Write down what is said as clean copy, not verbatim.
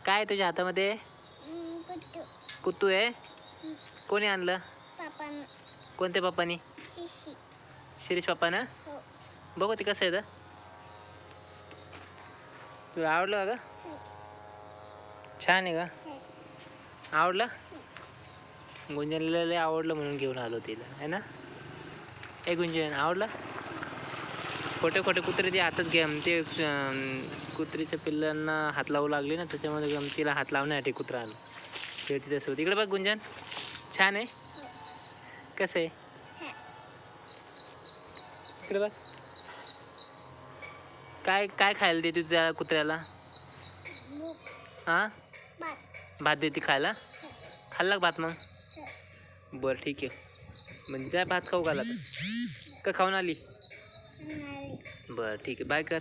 काय आहे तुझ्या हातामध्ये? कुत्तू. कुत्तू आहे. कोणी आणलं? पापान. कोणत्या पप्पानी? शिशी. शिरीष पप्पानं. हो. बघू ते कसं आहे तर. तुला आवडलं का ग? छान आहे का? आवडलं? गुंजनला लय आवडलं म्हणून घेऊन आलो तिला आहे ना. ए गुंजन आवडलं? खोटे खोटे कुत्रे ते हातात घ्या ते कुत्रीच्या पिल्लांना हात लावू लागले ना त्याच्यामध्ये गमतीला हात लावण्यासाठी कुत्रा आला खेळती त्यासोबत. इकडे बघ गुंजन छान आहे. कसं आहे? इकडे बघ. काय काय खायला देते तुझ्या कुत्र्याला? हां भात देते खायला. खाल्ला भात मग? बरं ठीक आहे. म्हणजे भात खाऊ घाला का खाऊन आली? बरं ठीक आहे बाय कर.